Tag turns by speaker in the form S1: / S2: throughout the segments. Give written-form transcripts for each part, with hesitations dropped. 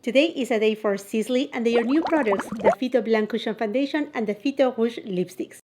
S1: Today is a day for Sisley and their new products, the Phyto Blanc Cushion Foundation and the Phyto Rouge Lipsticks.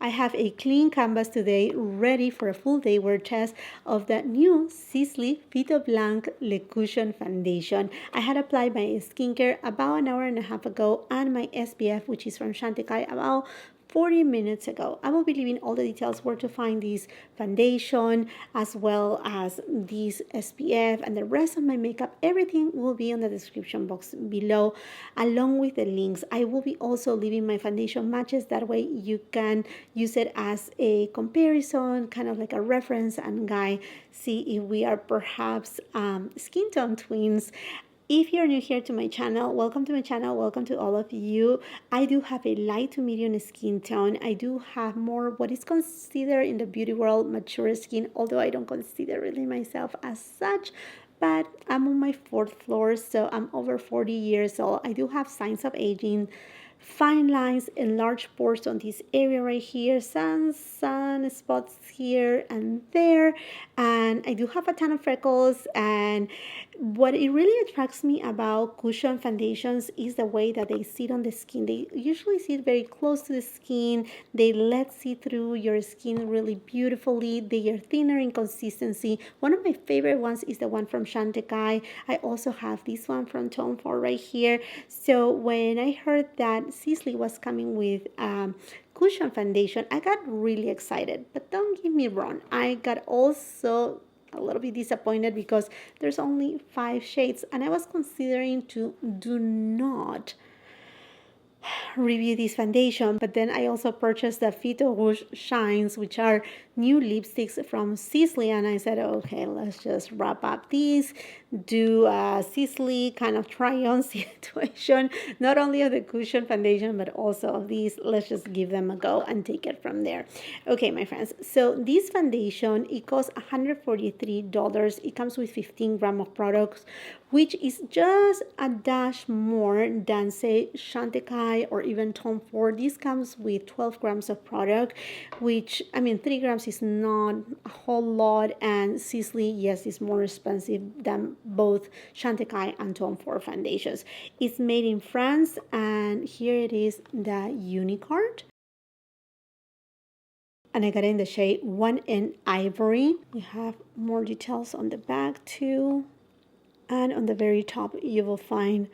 S1: I have a clean canvas today ready for a full day wear test of the new Sisley Phyto Blanc Le Cushion Foundation. I had applied my skincare about an hour and a half ago and my SPF, which is from CHANTECAILLE, about 40 minutes ago. I will be leaving all the details where to find this foundation as well as this SPF and the rest of my makeup. Everything will be on the description box below along with the links. I will be also leaving my foundation matches, that way you can use it as a comparison, kind of like a reference and guide, see if we are perhaps skin tone twins. If you're new here to my channel, welcome to my channel. Welcome to all of you. I do have a light to medium skin tone. I do have more what is considered in the beauty world mature skin, although I don't consider really myself as such. But I'm on my 4th floor, so I'm over 40 years old. I do have signs of aging, fine lines, enlarged pores on this area right here, sun spots here and there, and I do have a ton of freckles. And what it really attracts me about cushion foundations is the way that they sit on the skin. They usually sit very close to the skin. They let see through your skin really beautifully. They are thinner in consistency. One of my favorite ones is the one from CHANTECAILLE. I also have this one from Tom Ford right here. So when I heard that Sisley was coming with cushion foundation, I got really excited. But don't get me wrong, I got also a little bit disappointed because there's only 5 shades, and I was considering to do not review this foundation. But then I also purchased the Phyto Rouge Shines, which are new lipsticks from Sisley, and I said, okay, let's just wrap up these, do a Sisley kind of try-on situation, not only of the cushion foundation but also of these. Let's just give them a go and take it from there. Okay, my friends, so this foundation, it costs $143. It comes with 15 grams of products, which is just a dash more than, say, CHANTECAILLE or even Tom Ford. This comes with 12 grams of product, which, I mean, 3 grams is not a whole lot, and Sisley, yes, is more expensive than both CHANTECAILLE and Tom Ford foundations. It's made in France, and here it is, the Unicard. And I got it in the shade 1 in Ivory. We have more details on the back too. And on the very top, you will find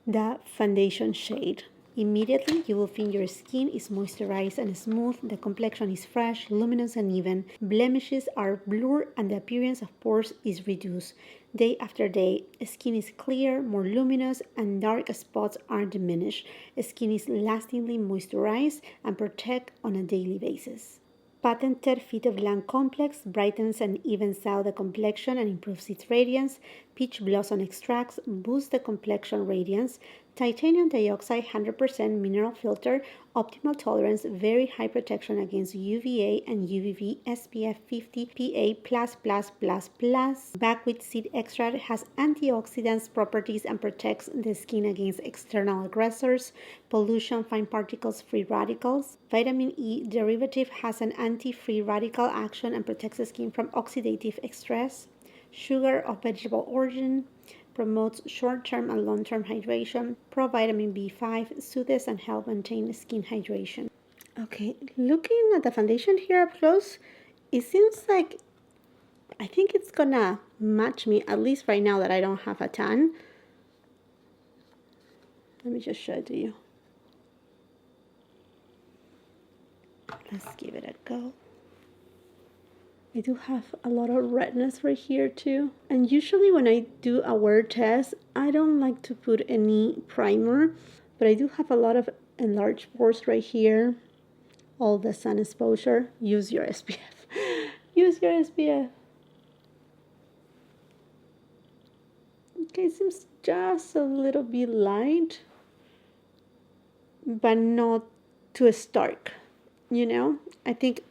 S1: the foundation shade. Immediately, you will feel your skin is moisturized and smooth, the complexion is fresh, luminous and even, blemishes are blurred, and the appearance of pores is reduced. Day after day, skin is clear, more luminous, and dark spots are diminished. Skin is lastingly moisturized and protected on a daily basis. Patented Phyto Blanc Complex brightens and evens out the complexion and improves its radiance. Peach Blossom Extracts boost the complexion radiance. Titanium dioxide 100% mineral filter, optimal tolerance, very high protection against UVA and UVB, SPF 50 PA++++. Buckwheat seed extract has antioxidants properties and protects the skin against external aggressors, pollution, fine particles, free radicals. Vitamin E derivative has an anti-free radical action and protects the skin from oxidative stress. Sugar of vegetable origin promotes short-term and long-term hydration. Provitamin B5 soothes and helps maintain skin hydration. Okay, looking at the foundation here up close, it seems like I think it's gonna match me, at least right now that I don't have a tan. Let me just show it to you. Let's give it a go. I do have a lot of redness right here too. And usually when I do a wear test, I don't like to put any primer, but I do have a lot of enlarged pores right here. All the sun exposure. Use your SPF. Use your SPF. Okay, it seems just a little bit light, but not too stark. You know, I think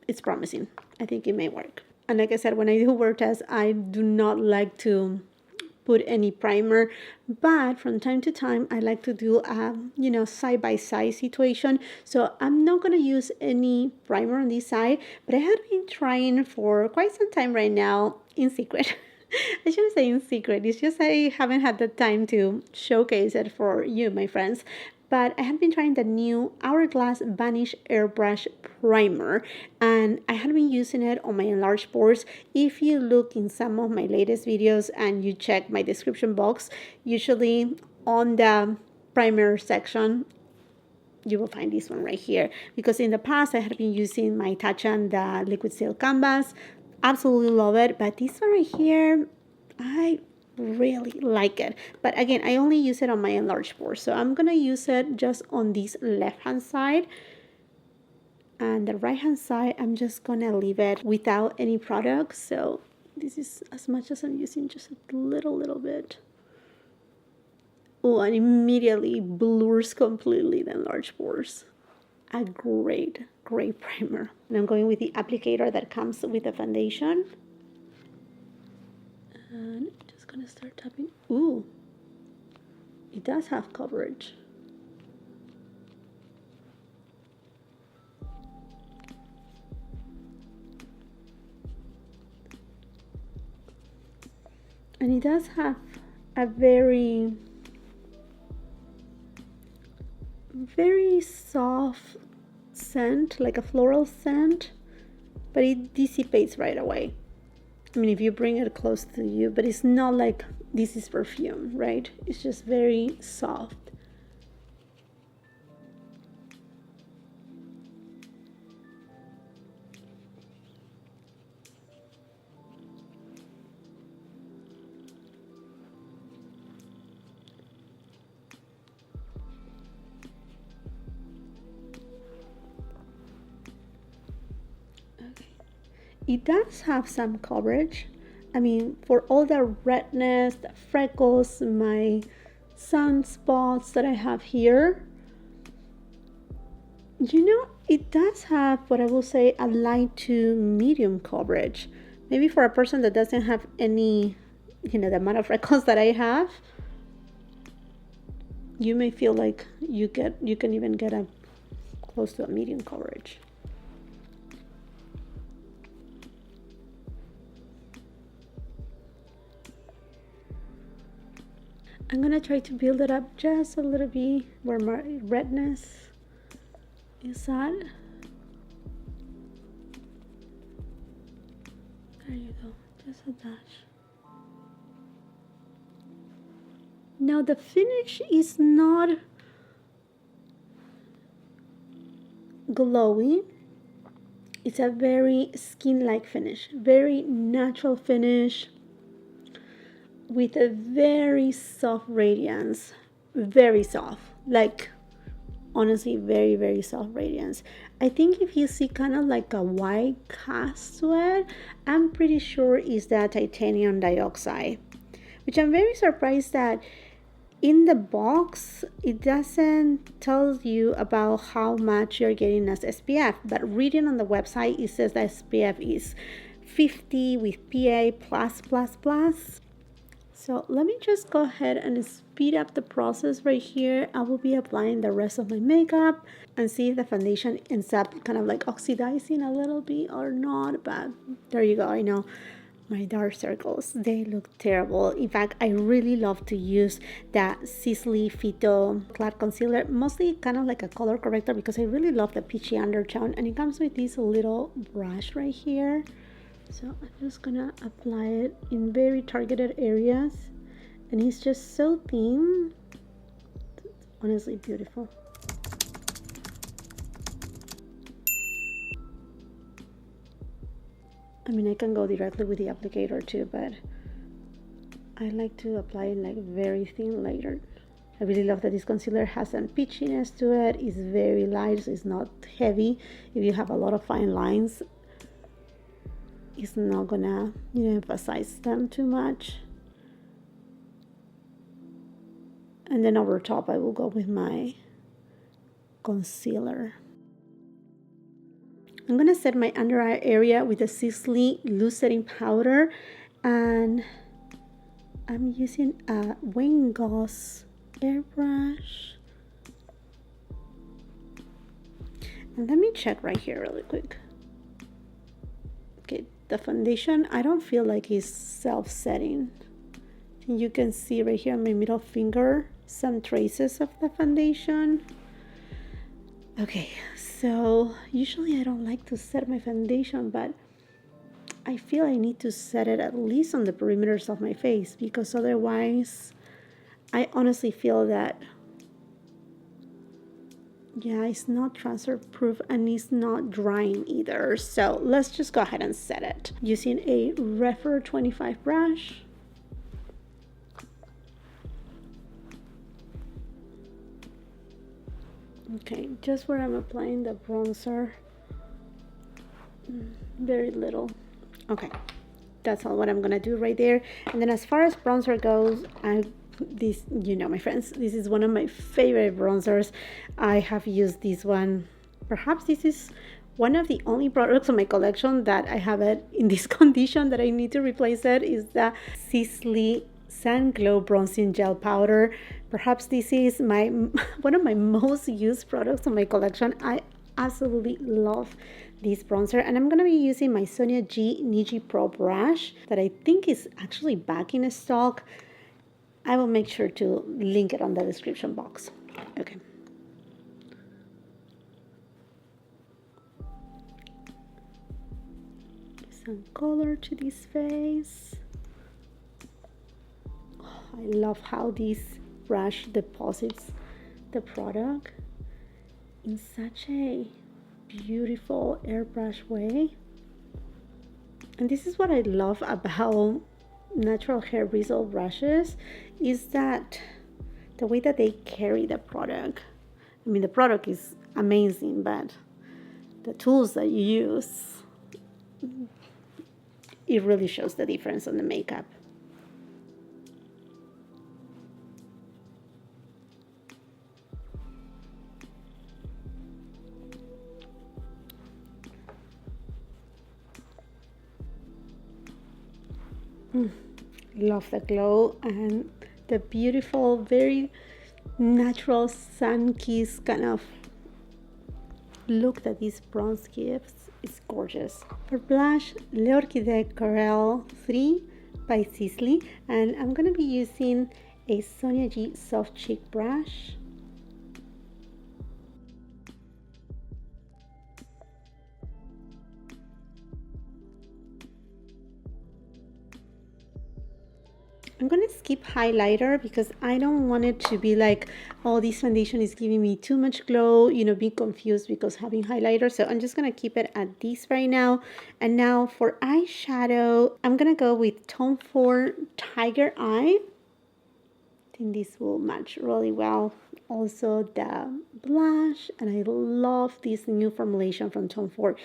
S1: it's promising. I think it may work. And like I said, when I do wear tests, I do not like to put any primer, but from time to time I like to do a, you know, side-by-side situation. So I'm not gonna use any primer on this side, but I have been trying for quite some time right now in secret. I shouldn't say in secret, it's just I haven't had the time to showcase it for you, my friends. But I have been trying the new Hourglass Vanish Airbrush Primer, and I have been using it on my enlarged pores. If you look in some of my latest videos and you check my description box, usually on the primer section, you will find this one right here. Because in the past, I had been using my Touche the Liquid Silk Canvas. Absolutely love it, but this one right here, I really like it. But again, I only use it on my enlarged pores, so I'm gonna use it just on this left hand side, and the right hand side I'm just gonna leave it without any product. So this is as much as I'm using, just a little bit. Oh, and immediately blurs completely the enlarged pores. A great primer. And I'm going with the applicator that comes with the foundation, and just gonna start tapping. Ooh, it does have coverage. And it does have a very soft scent, like a floral scent, but it dissipates right away. I mean, if you bring it close to you, but it's not like this is perfume, right? It's just very soft. It does have some coverage. I mean, for all the redness, the freckles, my sunspots that I have here, you know, it does have what I will say a light to medium coverage. Maybe for a person that doesn't have any, you know, the amount of freckles that I have, you may feel like you can even get a close to a medium coverage. I'm gonna try to build it up just a little bit where my redness is at. There you go, just a dash. Now the finish is not glowy. It's a very skin-like finish, very natural finish, with a very soft radiance, very soft, like honestly very soft radiance. I think if you see kind of like a white cast to it, I'm pretty sure is that titanium dioxide, which I'm very surprised that in the box it doesn't tell you about how much you're getting as SPF, but reading on the website it says that SPF is 50 with PA+++. So let me just go ahead and speed up the process right here. I will be applying the rest of my makeup and see if the foundation ends up kind of like oxidizing a little bit or not. But there you go. I know my dark circles, they look terrible. In fact, I really love to use that Sisley Phyto Clad Concealer, mostly kind of like a color corrector, because I really love the peachy undertone. And it comes with this little brush right here. So I'm just gonna apply it in very targeted areas, and it's just so thin. It's honestly beautiful. I mean, I can go directly with the applicator too, but I like to apply it like very thin layer. I really love that this concealer has some peachiness to it. It's very light, so it's not heavy. If you have a lot of fine lines, it's not gonna, you know, emphasize them too much. And then over top I will go with my concealer. I'm gonna set my under eye area with the Sisley Loose Setting Powder, and I'm using a Wayne Goss airbrush. And let me check right here really quick. Okay, the foundation, I don't feel like it's self-setting. You can see right here on my middle finger some traces of the foundation. Okay, so usually I don't like to set my foundation, but I feel I need to set it at least on the perimeters of my face, because otherwise I honestly feel that, yeah, it's not transfer proof and it's not drying either. So let's just go ahead and set it using a Refer 25 brush. Okay, just where I'm applying the bronzer, very little. Okay, that's all what I'm gonna do right there. And then as far as bronzer goes, this, you know, my friends, this is one of my favorite bronzers. I have used this one. Perhaps this is one of the only products on my collection that I have it in this condition that I need to replace it, is the Sisley Sun Glow Bronzing Gel Powder. Perhaps this is my one of my most used products on my collection. I absolutely love this bronzer, and I'm going to be using my Sonia G Niji Pro brush that I think is actually back in stock. I will make sure to link it on the description box. Okay. Some color to this face. Oh, I love how this brush deposits the product in such a beautiful airbrush way. And this is what I love about natural hair bristle brushes, is that the way that they carry the product. I mean, the product is amazing, but the tools that you use, it really shows the difference on the makeup. Love the glow and the beautiful, very natural sun-kissed kind of look that this bronze gives. Is gorgeous. For blush, L'Orchidée Corail 3 by Sisley, and I'm going to be using a Sonia G Soft Cheek brush. I'm going to skip highlighter because I don't want it to be like, oh, this foundation is giving me too much glow, you know, be confused because having highlighter. So I'm just going to keep it at this right now. And now for eyeshadow, I'm going to go with Tom Ford Tiger Eye. I think this will match really well. Also the blush, and I love this new formulation from Tom Ford.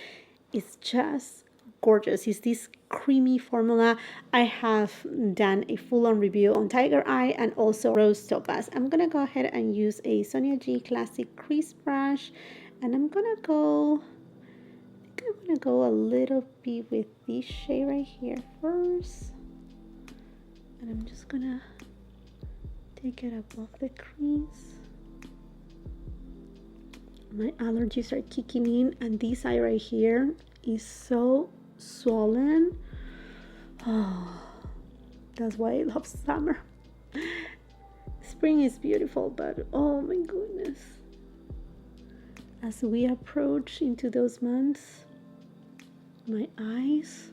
S1: It's just gorgeous. It's this creamy formula. I have done a full-on review on Tiger Eye and also Rose Topaz. I'm gonna go ahead and use a Sonia G Classic Crease brush, and I'm gonna go, I think I'm gonna go a little bit with this shade right here first, and I'm just gonna take it above the crease. My allergies are kicking in, and this eye right here is so swollen. Oh, that's why I love summer. Spring is beautiful, but oh my goodness, as we approach into those months, my eyes,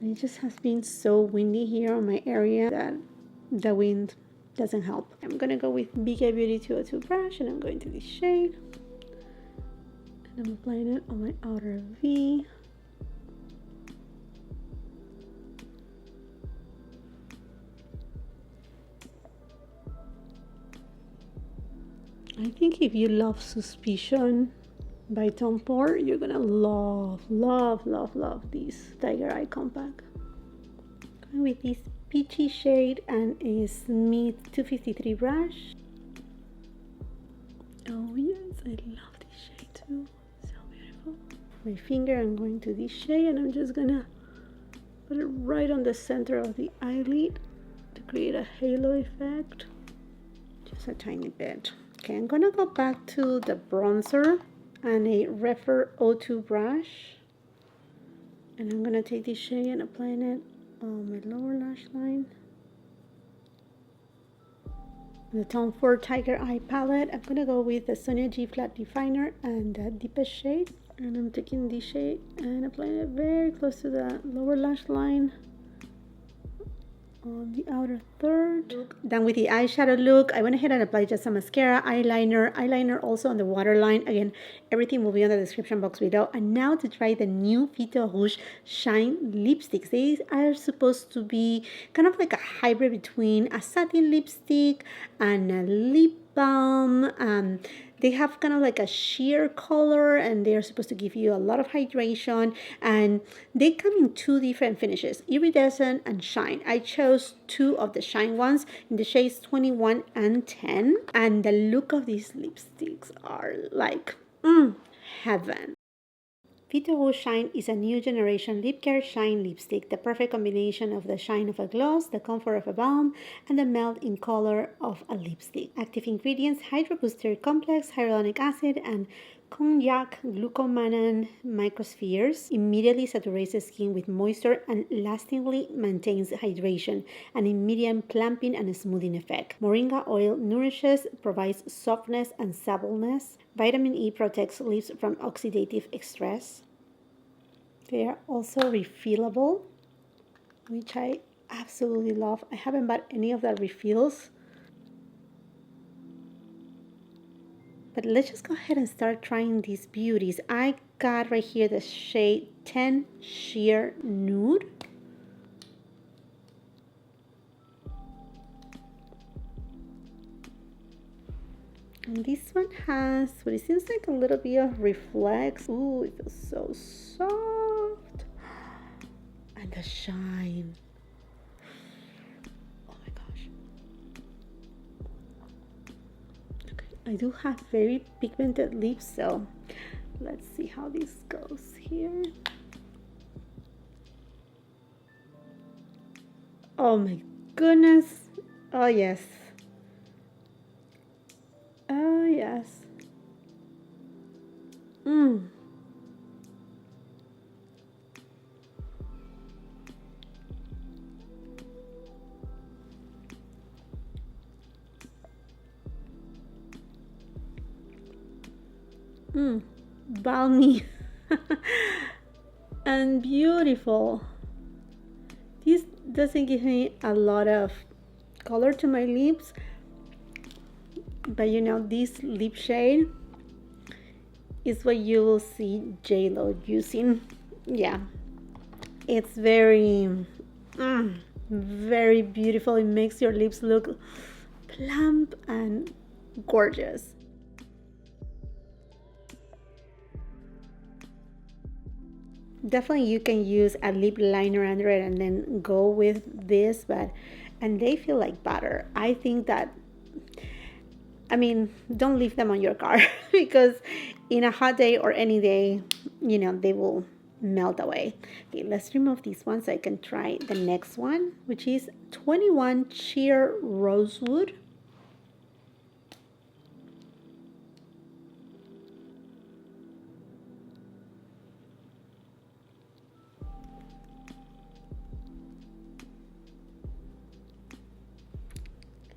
S1: and it just has been so windy here on my area that the wind doesn't help. I'm gonna go with BK Beauty 202 brush, and I'm going to this shade, and I'm applying it on my outer V. I think if you love Suspicion by Tom Ford, you're gonna love this Tiger Eye compact. Going with this peachy shade and a Smith 253 brush. Oh yes, I love this shade too. So beautiful. my finger, I'm going to this shade and I'm just gonna put it right on the center of the eyelid to create a halo effect. Just a tiny bit. Okay, I'm gonna go back to the bronzer and a Refer O2 brush. And I'm gonna take this shade and apply it on my lower lash line. The Tone 4 Tiger Eye palette, I'm gonna go with the Sonia G Flat Definer and the deepest shade. And I'm taking this shade and applying it very close to the lower lash line on the outer third. Done with the eyeshadow look, I went ahead and applied just some mascara, eyeliner also on the waterline. Again, everything will be on the description box below. And now to try the new Phyto Rouge Shine lipsticks. These are supposed to be kind of like a hybrid between a satin lipstick and a lip balm. They have kind of like a sheer color and they're supposed to give you a lot of hydration, and they come in two different finishes, iridescent and shine. I chose two of the shine ones in the shades 21 and 10, and the look of these lipsticks are like heaven. Phyto Rouge Shine is a new generation lip care shine lipstick, the perfect combination of the shine of a gloss, the comfort of a balm, and the melt in color of a lipstick. Active ingredients: Hydro Booster Complex, hyaluronic acid, and cognac glucomannan microspheres. Immediately saturates the skin with moisture and lastingly maintains hydration, and immediate plumping and smoothing effect. Moringa oil nourishes, provides softness and suppleness. Vitamin E protects lips from oxidative stress. They are also refillable, which I absolutely love. I haven't bought any of the refills. But let's just go ahead and start trying these beauties. I got right here the shade 10 Sheer Nude. And this one has what it seems like a little bit of reflex. Ooh, it feels so soft. And the shine. Oh my gosh. Okay, I do have very pigmented lips, so let's see how this goes here. Oh my goodness. Oh yes. Oh, yes. Balmy and beautiful. This doesn't give me a lot of color to my lips, but you know, this lip shade is what you will see J-Lo using. Yeah, it's very very beautiful. It makes your lips look plump and gorgeous. Definitely you can use a lip liner under it and then go with this, and they feel like butter. I think that, I mean, don't leave them on your car because in a hot day or any day, you know, they will melt away. Okay, let's remove this one so I can try the next one, which is 21 Sheer Rosewood.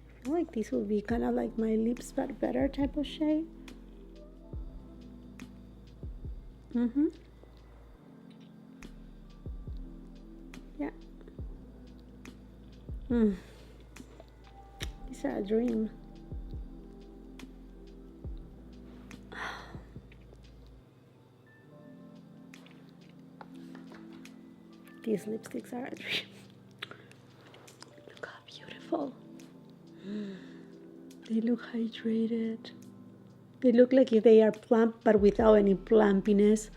S1: I feel like this will be kind of like my lips but better type of shade. Yeah. These are a dream. These lipsticks are a dream. Look how beautiful. They look hydrated. They look like if they are plump but without any plumpiness.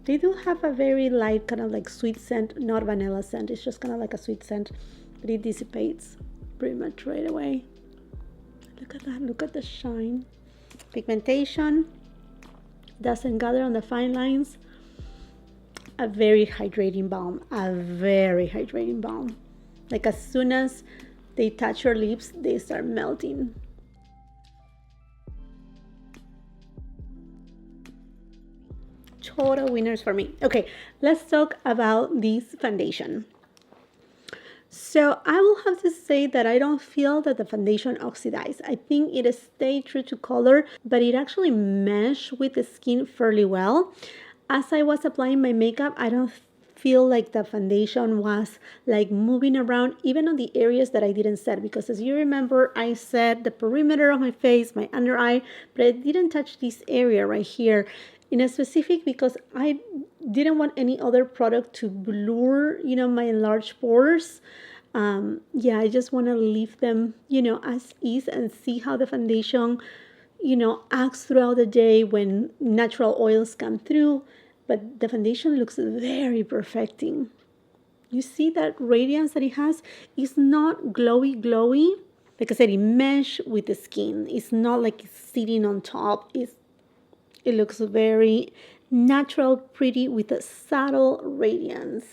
S1: They do have a very light kind of like sweet scent, not vanilla scent. It's just kind of like a sweet scent, but it dissipates pretty much right away. Look at that. Look at the shine. Pigmentation doesn't gather on the fine lines. a very hydrating balm, a very hydrating balm. Like as soon as they touch your lips, they start melting. Total winners for me. Okay, let's talk about this foundation. So I will have to say that I don't feel that the foundation oxidized. I think it stayed true to color, but it actually meshed with the skin fairly well. As I was applying my makeup, I don't feel like the foundation was like moving around even on the areas that I didn't set, because as you remember, I set the perimeter of my face, my under eye, but I didn't touch this area right here in a specific because I didn't want any other product to blur, you know, my enlarged pores. Yeah, I just want to leave them, you know, as is and see how the foundation, you know, acts throughout the day when natural oils come through. But the foundation looks very perfecting. You see that radiance that it has? It's not glowy. Like I said, it meshes with the skin. It's not like it's sitting on top. It looks very natural, pretty, with a subtle radiance.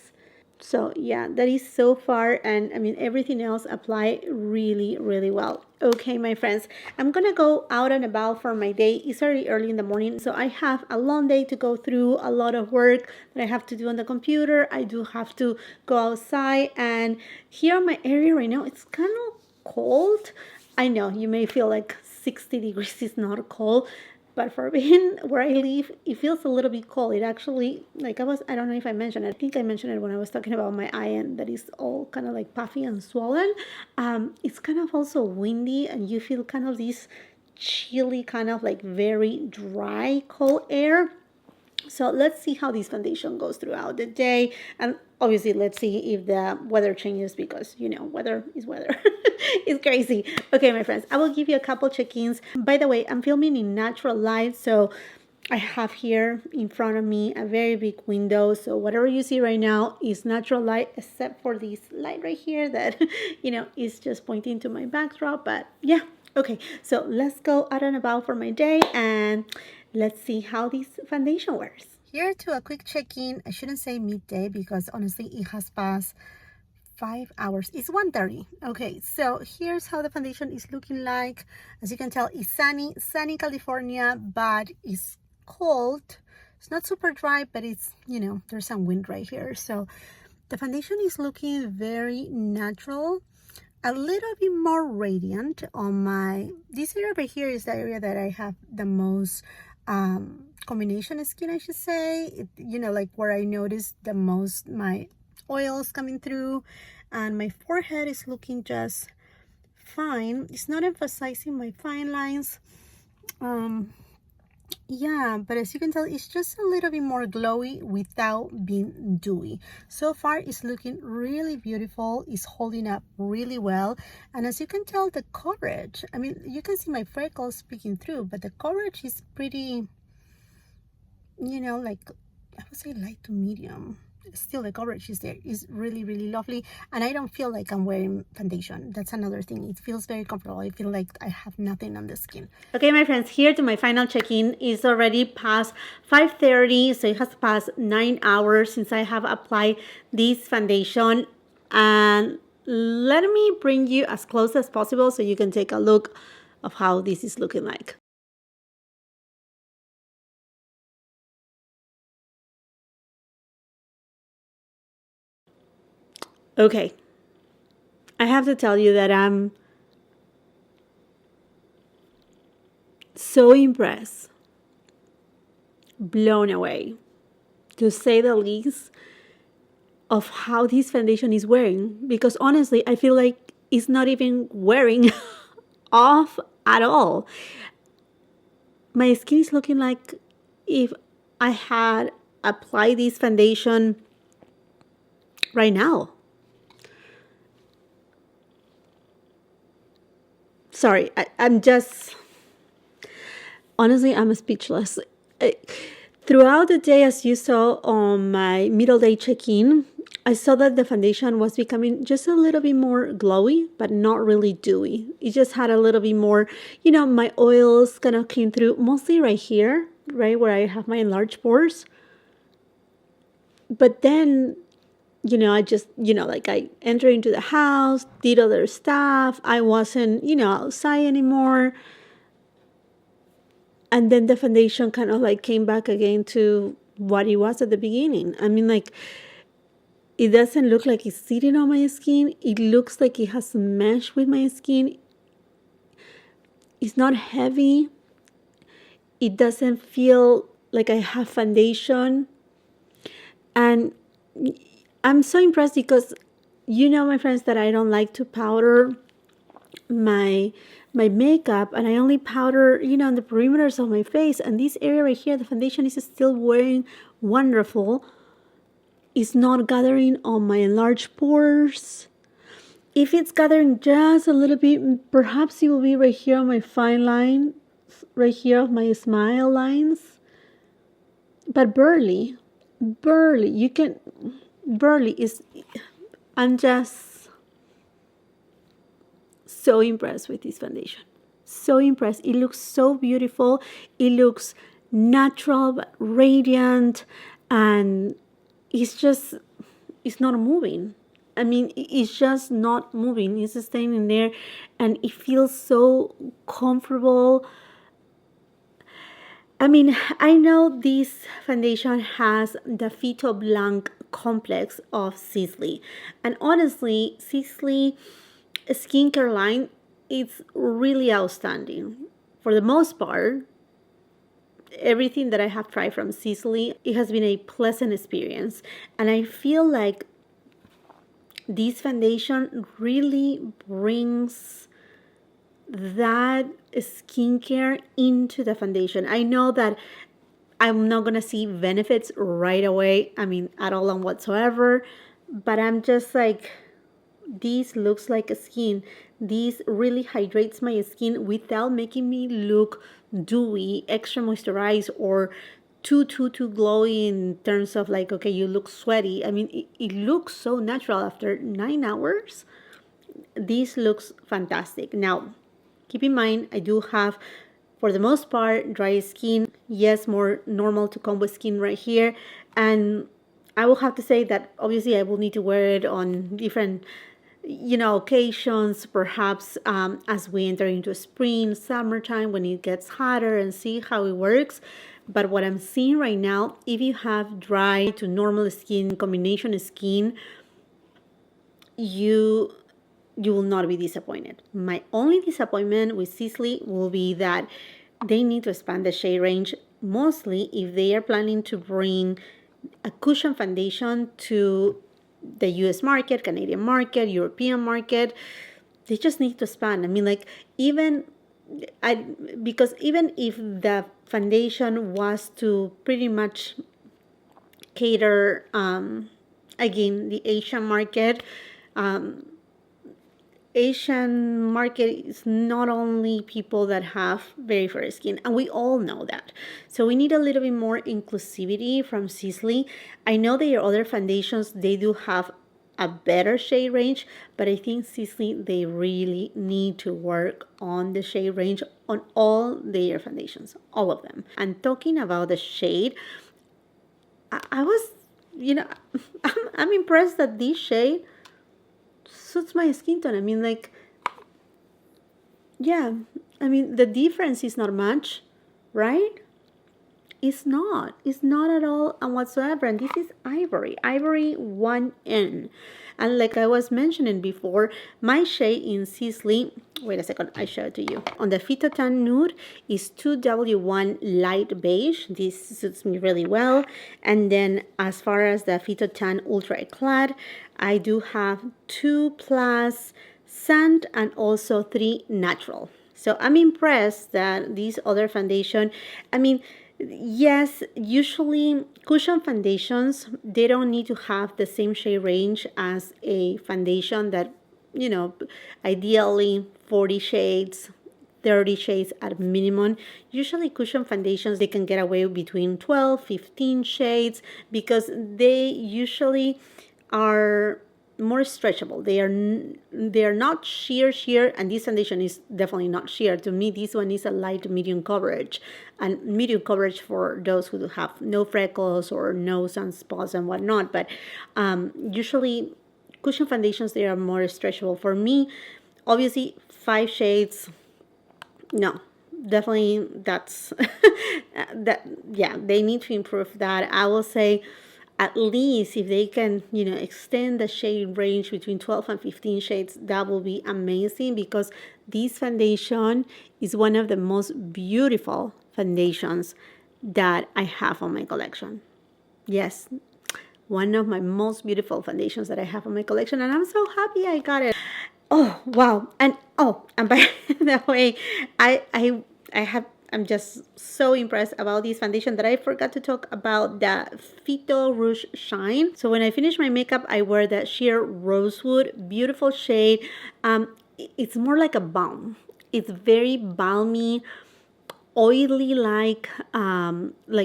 S1: So yeah, that is so far, and I mean everything else apply really, really well. Okay, my friends, I'm gonna go out and about for my day. It's already early in the morning, so I have a long day to go through, a lot of work that I have to do on the computer. I do have to go outside, and here in my area right now, it's kind of cold. I know you may feel like 60 degrees is not cold, but for being where I live, it feels a little bit cold. It actually, like I don't know if I mentioned it. I think I mentioned it when I was talking about my eye, and that is all kind of like puffy and swollen. It's kind of also windy, and you feel kind of this chilly, kind of like very dry, cold air. So let's see how this foundation goes throughout the day. And obviously, let's see if the weather changes, because, you know, weather is weather. It's crazy. Okay, my friends, I will give you a couple check-ins. By the way, I'm filming in natural light. So I have here in front of me a very big window. So whatever you see right now is natural light, except for this light right here that, you know, is just pointing to my backdrop. But yeah, okay. So let's go out and about for my day, and let's see how this foundation wears. Here to a quick check-in. I shouldn't say midday because honestly it has passed 5 hours. It's 1:30. Okay, so here's how the foundation is looking like. As you can tell, it's sunny California, but it's cold. It's not super dry, but it's, you know, there's some wind right here. So the foundation is looking very natural, a little bit more radiant on this area right here is the area that I have the most combination skin, I should say. You know, like where I noticed the most my oils coming through, and my forehead is looking just fine. It's not emphasizing my fine lines. Yeah, but as you can tell, it's just a little bit more glowy without being dewy. So far, it's looking really beautiful. It's holding up really well. And as you can tell, the coverage, I mean, you can see my freckles peeking through, but the coverage is pretty, you know, like, I would say light to medium. Still, the coverage is there. It's really, really lovely, and I don't feel like I'm wearing foundation. That's another thing. It feels very comfortable. I feel like I have nothing on the skin. Okay, my friends, here to my final check-in. Is already past 5:30, so it has passed 9 hours since I have applied this foundation, and let me bring you as close as possible so you can take a look of how this is looking like. Okay, I have to tell you that I'm so impressed, blown away, to say the least, of how this foundation is wearing. Because honestly, I feel like it's not even wearing off at all. My skin is looking like if I had applied this foundation right now. Sorry, I'm just, honestly, I'm speechless. Throughout the day, as you saw on my middle day check-in, I saw that the foundation was becoming just a little bit more glowy, but not really dewy. It just had a little bit more, you know, my oils kind of came through, mostly right here, right where I have my enlarged pores. But then, I just, like I entered into the house, did other stuff. I wasn't, outside anymore. And then the foundation kind of like came back again to what it was at the beginning. I mean, like, it doesn't look like it's sitting on my skin. It looks like it has meshed with my skin. It's not heavy. It doesn't feel like I have foundation. And I'm so impressed because my friends, that I don't like to powder my makeup, and I only powder, on the perimeters of my face. And this area right here, the foundation is still wearing wonderful. It's not gathering on my enlarged pores. If it's gathering just a little bit, perhaps it will be right here on my fine line, right here of my smile lines. But barely, you can, barely is, I'm just so impressed with this foundation. So impressed. It looks so beautiful. It looks natural, but radiant, and it's not moving. I mean, it's just not moving. It's staying in there, and it feels so comfortable. I mean, I know this foundation has the Phyto Blanc complex of Sisley. And honestly, Sisley skincare line, it's really outstanding. For the most part, everything that I have tried from Sisley, it has been a pleasant experience. And I feel like this foundation really brings that skincare into the foundation. I know that I'm not gonna see benefits right away, I mean, at all and whatsoever, but I'm just like, this looks like a skin. This really hydrates my skin without making me look dewy, extra moisturized, or too glowy in terms of like, okay, you look sweaty. I mean, it looks so natural after 9 hours. This looks fantastic. Now, keep in mind, I do have, for the most part, dry skin. Yes, more normal to combo skin right here. And I will have to say that obviously I will need to wear it on different, occasions, perhaps as we enter into spring, summertime, when it gets hotter, and see how it works. But what I'm seeing right now, if you have dry to normal skin, combination skin, you will not be disappointed. My only disappointment with Sisley will be that they need to expand the shade range, mostly if they are planning to bring a cushion foundation to the US market, Canadian market, European market. They just need to expand. I mean, like, because even if the foundation was to pretty much cater, again, the Asian market, Asian market is not only people that have very fair skin, and we all know that. So we need a little bit more inclusivity from Sisley. I know their other foundations, they do have a better shade range, but I think Sisley, they really need to work on the shade range on all their foundations, all of them. And talking about the shade, I was, I'm impressed that this shade suits my skin tone. I mean, like, yeah, I mean, the difference is not much, right? It's not at all and whatsoever. And this is Ivory 1N. And like I was mentioning before, my shade in Sisley, wait a second, I show it to you. On the Phyto Nude is 2W1 Light Beige. This suits me really well. And then as far as the Phyto Ultra Eclat, I do have 2 plus Sand and also 3 Natural. So I'm impressed that this other foundation, I mean, yes, usually cushion foundations, they don't need to have the same shade range as a foundation that, ideally 40 shades, 30 shades at minimum. Usually cushion foundations, they can get away between 12, 15 shades because they usually are more stretchable. They are not sheer, and this foundation is definitely not sheer. To me, this one is a light medium coverage, and medium coverage for those who have no freckles or no sunspots and whatnot. But usually cushion foundations, they are more stretchable. For me, obviously 5 shades, no, definitely that's that, yeah, they need to improve that. I will say at least if they can, you know, extend the shade range between 12 and 15 shades, that will be amazing, because this foundation is one of the most beautiful foundations that I have on my collection. Yes, one of my most beautiful foundations that I have on my collection, and I'm so happy I got it. Oh, wow. And by the way, I'm just so impressed about this foundation that I forgot to talk about the Phyto Rouge Shine. So when I finish my makeup, I wear that sheer Rosewood, beautiful shade. It's more like a balm. It's very balmy, oily, like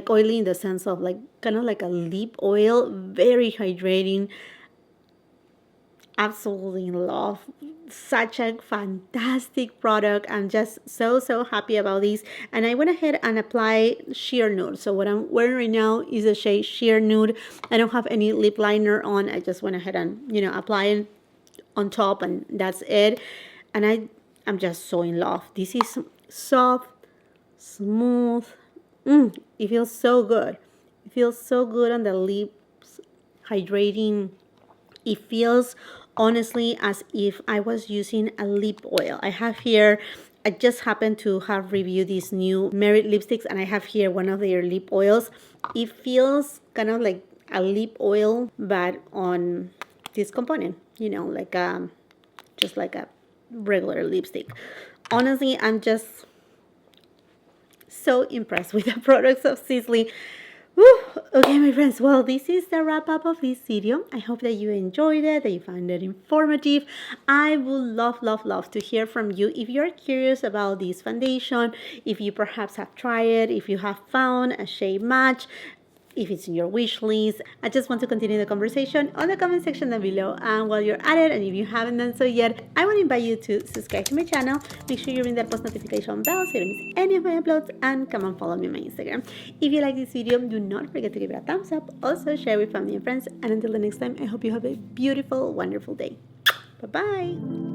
S1: oily in the sense of like kind of like a lip oil, very hydrating. Absolutely in love. Such a fantastic product. I'm just so happy about this. And I went ahead and applied sheer nude. So what I'm wearing right now is a shade sheer nude. I don't have any lip liner on. I just went ahead and, you know, apply it on top, and that's it. And I'm just so in love. This is soft, smooth. It feels so good. It feels so good on the lips, hydrating. It feels honestly as if I was using a lip oil. I have here, I just happened to have reviewed these new Merit lipsticks, and I have here one of their lip oils. It feels kind of like a lip oil, but on this component, you know, like just like a regular lipstick. Honestly, I'm just so impressed with the products of Sisley. Whew. Okay, my friends, well, this is the wrap up of this video. I hope that you enjoyed it, that you found it informative. I would love to hear from you. If you're curious about this foundation, if you perhaps have tried it, if you have found a shade match, if it's in your wish list. I just want to continue the conversation on the comment section down below. And while you're at it, and if you haven't done so yet, I want to invite you to subscribe to my channel. Make sure you ring that post notification bell so you don't miss any of my uploads, and come and follow me on my Instagram. If you like this video, do not forget to give it a thumbs up. Also share with family and friends. And until the next time, I hope you have a beautiful, wonderful day. Bye-bye.